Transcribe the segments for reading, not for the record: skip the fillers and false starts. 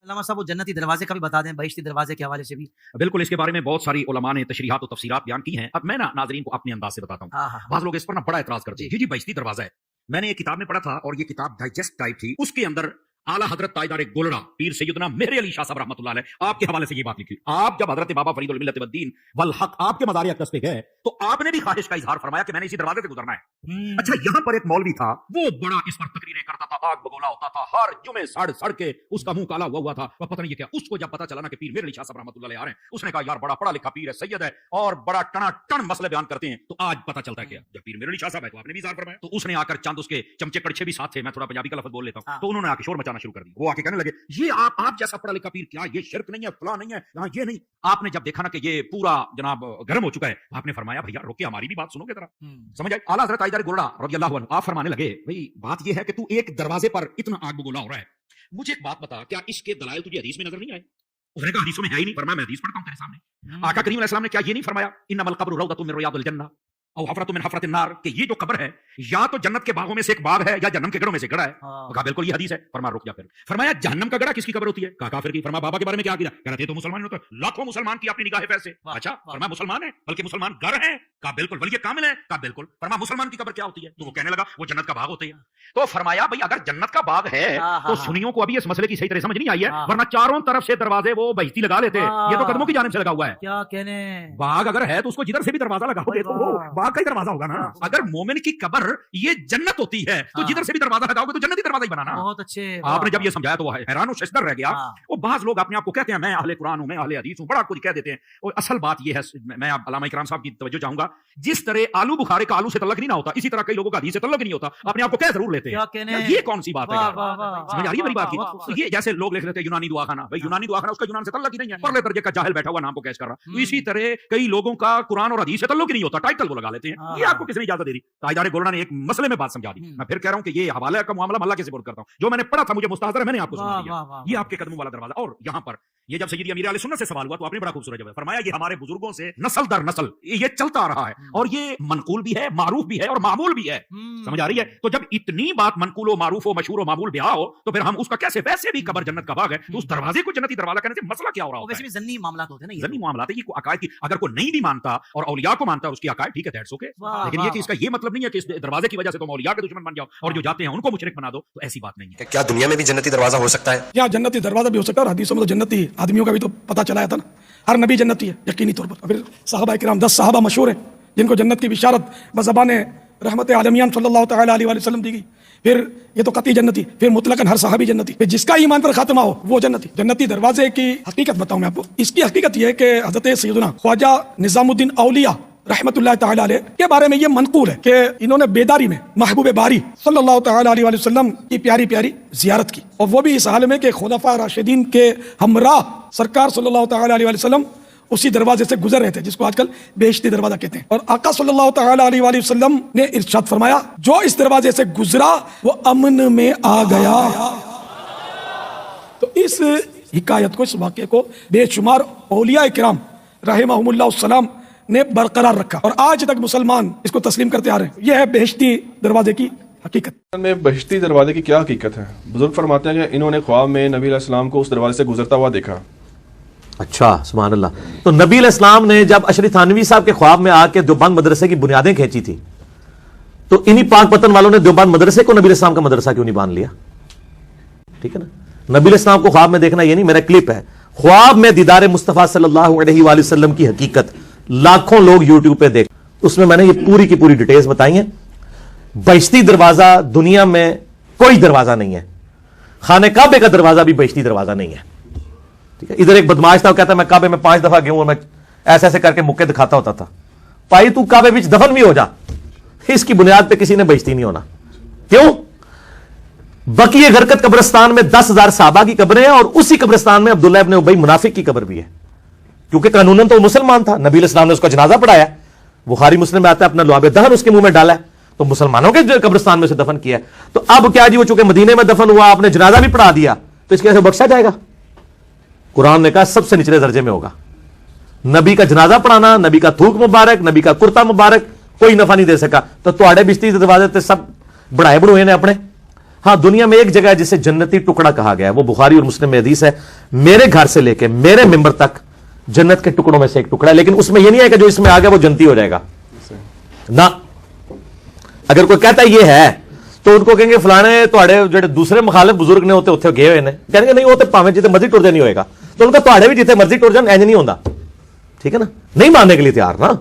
علامہ صاحب وہ جنتی دروازے کا بھی بتا دیں بہشتی دروازے کے حوالے سے بھی. بالکل اس کے بارے میں بہت ساری علماء نے تشریحات و تفسیرات بیان کی ہیں. اب میں ناظرین کو اپنے انداز سے بتاتا ہوں. بعض لوگ اس پر بڑا اعتراض کرتے ہیں جی بہشتی دروازہ ہے. میں نے یہ کتاب میں پڑھا تھا اور یہ کتاب ڈائجسٹ ٹائپ تھی. اس کے اندر اعلیٰ حضرت تاجدار گولڑا پیر سیدنا مہر علی شاہ صاحب رحمۃ اللہ علیہ آپ کے حوالے سے یہ بات لکھی. آپ جب حضرت بابا فرید الملت والدین والحق آپ کے مزار اقدس پہ گئے تو آپ نے بھی خواہش کا اظہار فرمایا کہ میں نے اسی دروازے سے گزرنا ہے. اچھا یہاں پر ایک مولوی تھا وہ بڑا اس پر تقریریں کرتا تھا, آگ بگولا ہوتا تھا, ہر جمعے سڑ کے اس کا منہ کالا ہوا تھا. پتہ نہیں یہ کیا. اس کو جب پتا چلا نا کہ پیر مہر علی شاہ صاحب رحمۃ اللہ علیہ آ رہے ہیں, اس نے کہا یار بڑا پڑھا لکھا پیر ہے, سید ہے اور بڑا ٹنا ٹن مسئلے بیان کرتے ہیں. تو آج پتا چلتا ہے کہ جب پیر مہر علی شاہ صاحب ہے تو آپ نے بھی اظہار فرمایا. تو اس نے آ کر چند اس کے چمچے کڑچے بھی ساتھ تھے, میں تھوڑا پنجابی کا لفظ بول لیتا ہوں, تو انہوں نے آ کے شور مچانا شروع کر دیا. وہ آ کے کہنے لگے یہ آپ جیسا پڑھا لکھا پیر, کیا یہ شرک نہیں ہے, فلاں نہیں ہے, یہاں یہ نہیں. آپ نے جب دیکھا نا کہ یہ پورا جناب گرم ہو چکا ہے, آپ نے فرمایا بھیا روکے ہماری بھی بات سنو گے ذرا, سمجھ آئے. اعلیٰ حضرت تاجدار گولڑا رضی اللہ عنہ آپ فرمانے لگے بھائی بات یہ ہے کہ تو ایک دروازے پر اتنا آگ بگولا ہو رہا ہے, مجھے ایک بات بتا, کیا اس کے دلائل تجھے حدیث میں نظر نہیں آئے؟ اس نے کہا حدیثوں میں ہے ہی نہیں. فرمایا میں حدیث پڑھتا ہوں تیرے سامنے. آقا کریم علیہ السلام نے کیا یہ نہیں فرمایا انما القبر روضۃ من ریاض الجنہ او حفرۃ من حفرۃ النار, کہ یہ جو قبر ہے یا تو جنت کے باغوں میں سے ایک باغ ہے یا جہنم کے گڑھوں میں سے گڑھا ہے. کہا بالکل یہ حدیث ہے. فرمایا رک جا. پھر فرمایا جہنم کا گڑھا کس کی قبر ہوتی ہے؟ کہا کافر کی. فرمایا بابا کے بارے میں کیا کیا؟ کہہ رہے تھے تو مسلمان ہوتا ہے, لاکھوں مسلمان کی اپنی نگاہ فیض سے. اچھا فرمایا مسلمان ہے بلکہ مسلمان گر ہیں؟ کہا بالکل. ولی کامل ہے؟ کہا بالکل. فرمایا مسلمان کی قبر کیا ہوتی ہے؟ تو وہ کہنے لگا وہ جنت کا باغ ہوتی ہے. تو فرمایا بھائی اگر جنت کا باغ ہے تو سنیوں کو ابھی اس مسئلے کی صحیح طرح سمجھ نہیں آئی ہے, ورنہ چاروں طرف سے دروازے وہ بہشتی لگا لیتے. یہ تو قدموں کی جانب سے لگا ہوا ہے. کیا کہنے باغ اگر ہے تو اس کو جدھر سے بھی دروازہ لگاؤ گے تو وہ باغ کا ہی دروازہ ہوگا نا. اگر مومن کی قبر یہ جنت ہوتی ہے تو جدھر سے بھی دروازہ لگاؤ گے تو جنتی دروازہ ہی بنانا. بہت اچھے. آپ نے جب یہ سمجھایا تو وہ حیران و ششدر رہ گیا. وہ بعض لوگ اپنے آپ کو کہتے ہیں میں اہل قرآن ہوں, میں اہل حدیث ہوں, بڑا کچھ کہہ دیتے ہیں. اور اصل بات یہ ہے, میں علامہ اکرام صاحب کی توجہ چاہوں گا, جس طرح آلو بخارے کا آلو سے تعلق نہیں ہوتا, اسی طرح کئی لوگوں کا حدیث سے تعلق نہیں ہوتا, اپنے آپ کو کہہ ضرور لیتے ہیں. یہ کون سی بات ہے؟ سمجھ آ رہی ہے میری بات کی؟ یہ جیسے لوگ لکھ لیتے ہیں یونانی دعا خانہ, بھائی یونانی دعا خانہ اس کا یونان سے تعلق ہی نہیں ہے, پرلے درجے کا جاہل بیٹھا ہوا نام کو کیش کر رہا. اسی طرح کئی لوگوں کا قرآن اور حدیث سے تعلق ہی نہیں ہوتا, ٹائٹل وہ لگا لیتے ہیں. یہ آپ کو کس نے اجازت دے دی؟ تاجدار گولڑا نے ایک مسئلے میں بات سمجھا دی. میں پھر کہہ رہا ہوں کہ یہ حوالے کا معاملہ اللہ کے سپورٹ کرتا ہوں, جو میں نے پڑھا تھا مجھے مستحضر ہے, میں نے آپ کو سنا دیا. یہ آپ کے قدموں والا دروازہ. اور یہاں پر یہ جب سیدی امیر علیہ سنت سے سوال ہوا تو آپ نے بڑا خوبصورت جواب فرمایا یہ ہمارے بزرگوں سے نسل در نسل یہ چلتا آ رہا ہے, اور یہ منقول بھی ہے, معروف بھی ہے اور معمول بھی ہے. سمجھ آ رہی ہے؟ تو جب اتنی بات منقول و معروف و مشہور و معمول بیاہ ہو تو پھر ہم اس کا کیسے, ویسے بھی قبر جنت کا باغ ہے تو اس دروازے کو جنتی دروازہ کرنے سے مسئلہ کیا ہو رہا ہے؟ ویسے بھی ذنی معاملات ہوتے ہیں نا, ذنی معاملات ہے. یہ عقائد کی اگر کوئی نہیں بھی مانتا اور اولیاء کو مانتا ہے اس کی عقائد ٹھیک ہے, دیٹس اوکے, لیکن یہ کہ اس کا یہ مطلب نہیں ہے کہ اس دروازے کی وجہ سے تم اولیاء کے دشمن بن جاؤ اور جو جاتے ہیں ان کو مشرک بنا دو, تو ایسی بات نہیں ہے. کیا دنیا میں بھی جنتی دروازہ ہو سکتا ہے؟ کیا جنتی دروازہ بھی ہو سکتا ہے؟ اور حدیثوں میں تو جنتی آدمیوں کا بھی تو پتہ چلایا تھا نا, ہر نبی جنتی ہے یقینی طور پر. پھر صحابہ کرام 10 صحابہ مشہور ہیں جن کو جنت کی بشارت بزبان رحمت عالمیان صلی اللہ تعالی علیہ وسلم دی گئی. پھر یہ تو قطعی جنتی, پھر مطلقاً ہر صحابی جنتی, پھر جس کا ایمان پر خاتمہ ہو وہ جنتی. جنتی دروازے کی حقیقت بتاؤں میں آپ کو. اس کی حقیقت یہ ہے کہ حضرت سیدنا خواجہ نظام الدین اولیاء رحمت اللہ تعالی علیہ کے بارے میں یہ منقول ہے کہ انہوں نے بیداری میں محبوب باری صلی اللہ تعالی علیہ وسلم کی پیاری پیاری زیارت کی, اور وہ بھی اس حال میں کہ خلفاء راشدین کے ہمراہ سرکار صلی اللہ تعالی علیہ وسلم اسی دروازے سے گزر رہے تھے جس کو آج کل بہشتی دروازہ کہتے ہیں. اور آقا صلی اللہ تعالی علیہ وسلم نے ارشاد فرمایا جو اس دروازے سے گزرا وہ امن میں آ گیا. تو اس حکایت کو, اس واقعے کو بے شمار اولیاء کرام رحمہم اللہ السلام نے برقرار رکھا, اور آج تک مسلمان اس کو تسلیم کرتے آ رہے ہیں. یہ ہے بہشتی دروازے کی حقیقت. میں بہشتی دروازے کی کیا حقیقت ہے؟ بزرگ فرماتے ہیں کہ انہوں نے خواب میں نبی علیہ السلام کو اس دروازے سے گزرتا ہوا دیکھا. اچھا سبحان اللہ. تو نبی علیہ السلام نے جب اشری تھانوی صاحب کے خواب میں آ کے دیوبند مدرسے کی بنیادیں کھینچی تھی تو انہی پاک پتن والوں نے دیوبند مدرسے کو نبی علیہ السلام کا مدرسہ کیوں نہیں باندھ لیا؟ ٹھیک ہے نا, نبی علیہ السلام کو خواب میں دیکھنا یہ نہیں, میرا کلپ ہے خواب میں دیدار مصطفیٰ صلی اللہ علیہ وآلہ وسلم کی حقیقت, لاکھوں لوگ یوٹیوب پہ دیکھ, اس میں میں نے یہ پوری کی پوری ڈیٹیلز بتائی ہیں. بہشتی دروازہ دنیا میں کوئی دروازہ نہیں ہے, خانہ کعبے کا دروازہ بھی بہشتی دروازہ نہیں ہے. ٹھیک ہے, ادھر ایک بدماش تھا, وہ کہتا ہے میں کعبے میں 5 دفعہ گیا ہوں اور میں ایسے ایسے کر کے مکے دکھاتا ہوتا تھا. بھائی تو کعبے وچ دفن بھی ہو جا, اس کی بنیاد پہ کسی نے بہشتی نہیں ہونا. کیوں؟ بقیہ غرقت قبرستان میں 10,000 صحابہ کی قبریں ہیں, اور اسی قبرستان میں عبداللہ ابن ابی منافق کی قبر بھی ہے, کیونکہ قانوناً تو وہ مسلمان تھا. نبی علیہ السلام نے اس کا جنازہ پڑھایا, بخاری مسلم میں آتا ہے, اپنا لعاب دہن اس کے منہ میں ڈالا ہے, تو مسلمانوں کے قبرستان میں سے دفن کیا ہے. تو اب کیا جی, وہ چونکہ مدینے میں دفن ہوا, آپ نے جنازہ بھی پڑھا دیا, تو اس کی وجہ سے بخشا جائے گا؟ قرآن نے کہا سب سے نچلے درجے میں ہوگا. نبی کا جنازہ پڑھانا, نبی کا تھوک مبارک, نبی کا کرتا مبارک کوئی نفع نہیں دے سکا. تو تواڈے بہشتی دروازے تے سب بڑھائے بڑھوئے نے اپنے. ہاں دنیا میں ایک جگہ ہے جسے جنتی ٹکڑا کہا گیا ہے, وہ بخاری اور مسلم میں حدیث ہے, میرے گھر سے لے کے میرے ممبر تک جنت کے ٹکڑوں میں سے ایک ٹکڑا ہے, لیکن اس میں یہ نہیں ہے کہ جو اس میں آ گیا وہ جنتی ہو جائے گا نہ. اگر کوئی کہتا ہے یہ ہے تو ان کو کہیں گے فلانے تواڈے جڑے دوسرے مخالف بزرگ نے ہوتے اتنے گئے ہوئے نے, کہیں گے نہیں وہ تو پاویں جتنے مرضی ٹر جانی ہوئے گا, تو ان کا تواڈے بھی جتنے مرضی ٹر جان اینج نہیں ہوتا, ٹھیک ہے نا, نہیں ماننے کے لیے تیار نا.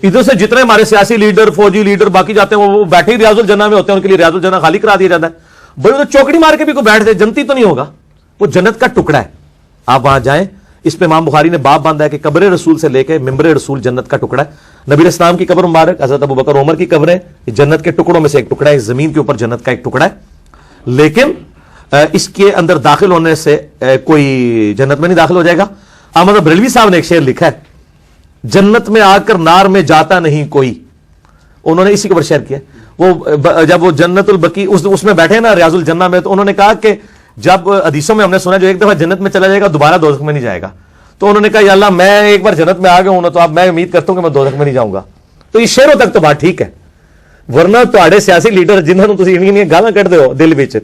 ادھر سے جتنے ہمارے سیاسی لیڈر فوجی لیڈر باقی جاتے ہیں وہ بیٹھے ہی ریاض الجنہ میں ہوتے ہیں, ان کے لیے ریاض الجنہ خالی کرا دیا جاتا ہے. بھائی وہ تو چوکڑی مار کے بھی کوئی بیٹھ جائے جنتی تو نہیں ہوگا, وہ جنت کا ٹکڑا ہے. آپ وہاں جائیں, اس پہ امام بخاری نے باب باندھا ہے کہ قبر رسول سے لے کے ممبر رسول جنت کا ٹکڑا ہے. نبی علیہ السلام کی قبر مبارک, حضرت ابو بکر عمر کی قبریں, جنت کے ٹکڑوں میں سے ایک ٹکڑا ہے, زمین کے اوپر جنت کا ایک ٹکڑا ہے. لیکن اس کے اندر داخل ہونے سے کوئی جنت میں نہیں داخل ہو جائے گا. احمد بریلوی صاحب نے ایک شعر لکھا ہے, جنت میں آ کر نار میں جاتا نہیں کوئی, انہوں نے اسی کے اوپر شعر کیا. وہ جب وہ جنت البقی اس میں بیٹھے نا ریاض الجنہ میں, تو انہوں نے کہا کہ جب حدیثوں میں ہم نے سنا جو ایک دفعہ جنت میں چلا جائے گا دوبارہ دوزخ میں نہیں جائے گا, تو انہوں نے کہا یا اللہ میں ایک بار جنت میں آ گیا ہوں نا, تو اب میں امید کرتا ہوں کہ میں دوزخ میں نہیں جاؤں گا. تو یہ شعروں تک تو بات ٹھیک ہے, ورنہ تواڈے سیاسی لیڈر جنہوں تسی انہی گالاں کڈدے ہو دل وچ,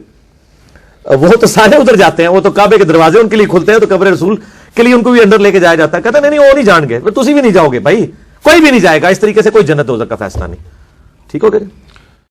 وہ تو سارے ادھر جاتے ہیں, وہ تو کعبے کے دروازے ان کے لیے کھلتے ہیں, تو قبر رسول کے لیے ان کو بھی اندر لے کے جایا جاتا ہے. کہتے ہیں نہیں وہ نہیں جان گے, تسی بھی نہیں جاؤ گے بھائی, کوئی بھی نہیں جائے گا. اس طریقے سے کوئی جنت دوزخ کا فیصلہ نہیں. ٹھیک ہو گیا.